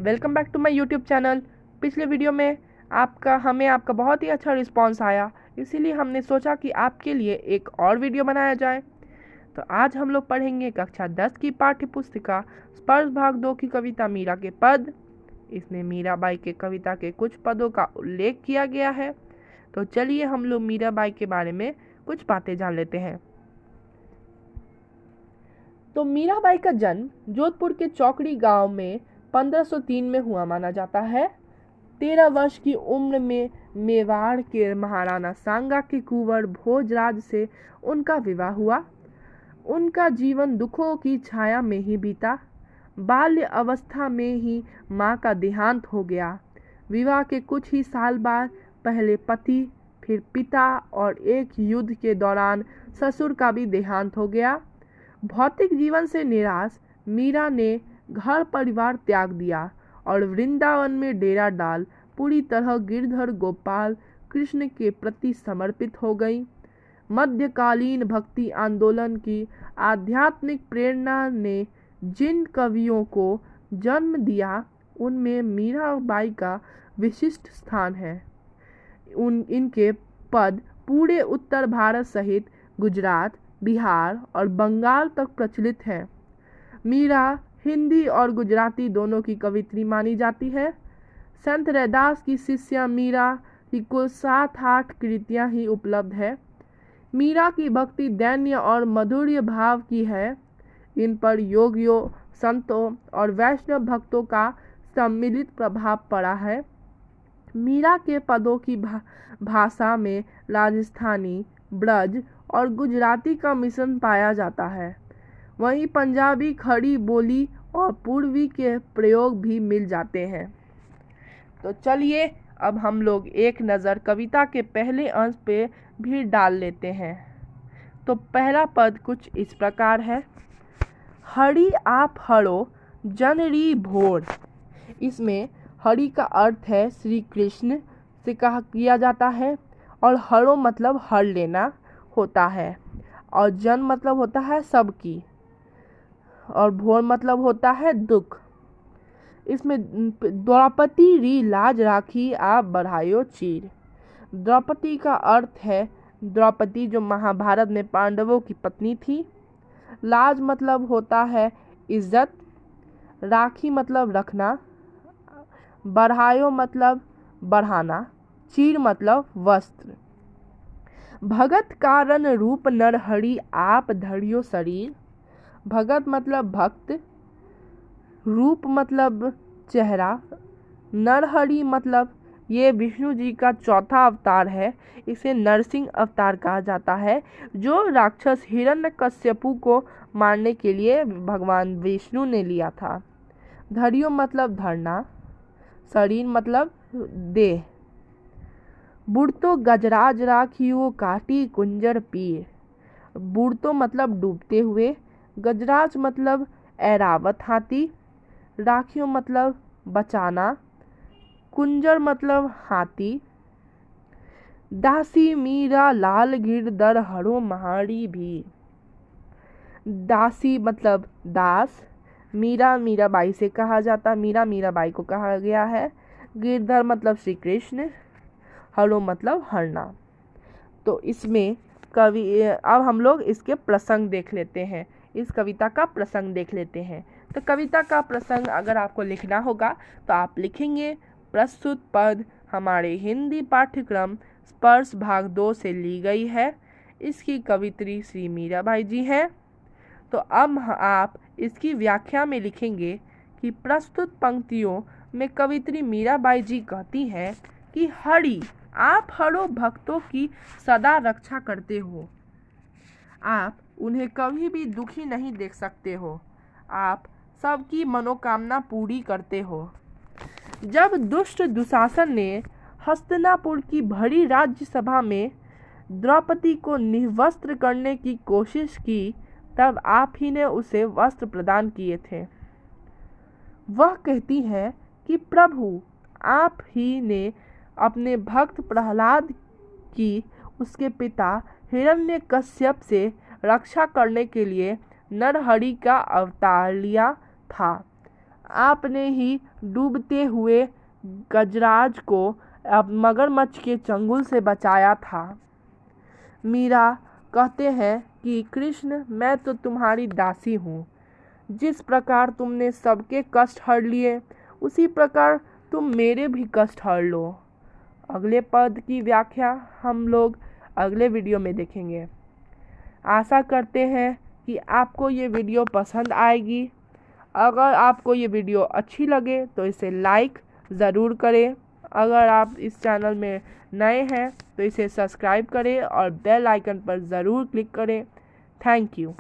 Welcome back to my YouTube channel. पिछले video में आपका बहुत ही अच्छा रिस्पांस आया, इसीलिए हमने सोचा कि आपके लिए एक और वीडियो बनाया जाए। तो आज हम लोग पढ़ेंगे कक्षा 10 की पाठ्य पुस्तिका स्पर्श भाग 2 की कविता मीरा के पद। इसमें मीराबाई के कविता के कुछ पदों का उल्लेख किया गया है। तो चलिए हम लोग मीराबाई के बारे में कुछ बातें जान लेते हैं। तो मीराबाई का जन्म जोधपुर के चौकड़ी गांव में 1503 में हुआ माना जाता है। 13 वर्ष की उम्र में मेवाड़ के महाराणा सांगा के कुंवर भोजराज से उनका विवाह हुआ। उनका जीवन दुखों की छाया में ही बीता। बाल्य अवस्था में ही मां का देहांत हो गया। विवाह के कुछ ही साल बाद पहले पति, फिर पिता और एक युद्ध के दौरान ससुर का भी देहांत हो गया। भौतिक जीवन से निराश मीरा ने घर परिवार त्याग दिया और वृंदावन में डेरा डाल पूरी तरह गिरधर गोपाल कृष्ण के प्रति समर्पित हो गई। मध्यकालीन भक्ति आंदोलन की आध्यात्मिक प्रेरणा ने जिन कवियों को जन्म दिया उनमें मीराबाई का विशिष्ट स्थान है। इनके पद पूरे उत्तर भारत सहित गुजरात, बिहार और बंगाल तक प्रचलित हैं। मीरा हिंदी और गुजराती दोनों की कवित्री मानी जाती है। संत रैदास की शिष्या मीरा की कुल 7-8 कृतियां ही उपलब्ध है। मीरा की भक्ति दैन्य और मधुर्य भाव की है। इन पर योगियों, संतों और वैष्णव भक्तों का सम्मिलित प्रभाव पड़ा है। मीरा के पदों की भाषा में राजस्थानी, ब्रज और गुजराती का मिश्रण पाया जाता है। वहीं पंजाबी, खड़ी बोली और पूर्वी के प्रयोग भी मिल जाते हैं। तो चलिए अब हम लोग एक नज़र कविता के पहले अंश पे भी डाल लेते हैं। तो पहला पद कुछ इस प्रकार है। हरि आप हरो जनरी भोर। इसमें हरि का अर्थ है श्री कृष्ण से किया जाता है और हरो मतलब हर लेना होता है और जन मतलब होता है सबकी और भोर मतलब होता है दुख। इसमें द्रौपदी री लाज राखी आप बढ़ायो चीर। द्रौपदी का अर्थ है द्रौपदी जो महाभारत में पांडवों की पत्नी थी। लाज मतलब होता है इज्जत। राखी मतलब रखना। बढ़ायो मतलब बढ़ाना। चीर मतलब वस्त्र। भगत कारण रूप नर हरि आप धरियो शरीर। भगत मतलब भक्त। रूप मतलब चेहरा। नरहरि मतलब ये विष्णु जी का चौथा अवतार है। इसे नरसिंह अवतार कहा जाता है, जो राक्षस हिरण्यकश्यपु को मारने के लिए भगवान विष्णु ने लिया था। धरियो मतलब धरना। शरीर मतलब देह। बुढ़तो गजराज राखियो काटी कुंजर पीर। बुढ़तो मतलब डूबते हुए। गजराज मतलब ऐरावत हाथी। राखियो मतलब बचाना। कुंजर मतलब हाथी। दासी मीरा लाल गिरधर हरो महारी भी। दासी मतलब दास। मीरा मीराबाई से कहा जाता, मीरा मीराबाई को कहा गया है। गिरधर मतलब श्री कृष्ण। हरो मतलब हरना। तो इसमें कवि अब हम लोग इसके प्रसंग देख लेते हैं। इस कविता का प्रसंग देख लेते हैं। तो कविता का प्रसंग अगर आपको लिखना होगा तो आप लिखेंगे प्रस्तुत पद हमारे हिंदी पाठ्यक्रम स्पर्श भाग 2 से ली गई है। इसकी कवित्री श्री मीराबाई जी हैं। तो अब आप इसकी व्याख्या में लिखेंगे कि प्रस्तुत पंक्तियों में कवित्री मीराबाई जी कहती हैं कि हरि आप हरो भक्तों की सदा रक्षा करते हो। आप उन्हें कभी भी दुखी नहीं देख सकते हो। आप सबकी मनोकामना पूरी करते हो। जब दुष्ट दुशासन ने हस्तिनापुर की भरी राज्यसभा में द्रौपदी को निर्वस्त्र करने की कोशिश की, तब आप ही ने उसे वस्त्र प्रदान किए थे। वह कहती है कि प्रभु आप ही ने अपने भक्त प्रहलाद की उसके पिता हिरण्यकश्यप से रक्षा करने के लिए नरहरि का अवतार लिया था। आपने ही डूबते हुए गजराज को मगरमच्छ के चंगुल से बचाया था। मीरा कहते हैं कि कृष्ण, मैं तो तुम्हारी दासी हूँ। जिस प्रकार तुमने सबके कष्ट हर लिए, उसी प्रकार तुम मेरे भी कष्ट हर लो। अगले पद की व्याख्या हम लोग अगले वीडियो में देखेंगे। आशा करते हैं कि आपको ये वीडियो पसंद आएगी। अगर आपको ये वीडियो अच्छी लगे तो इसे लाइक ज़रूर करें। अगर आप इस चैनल में नए हैं तो इसे सब्सक्राइब करें और बेल आइकन पर ज़रूर क्लिक करें। Thank you.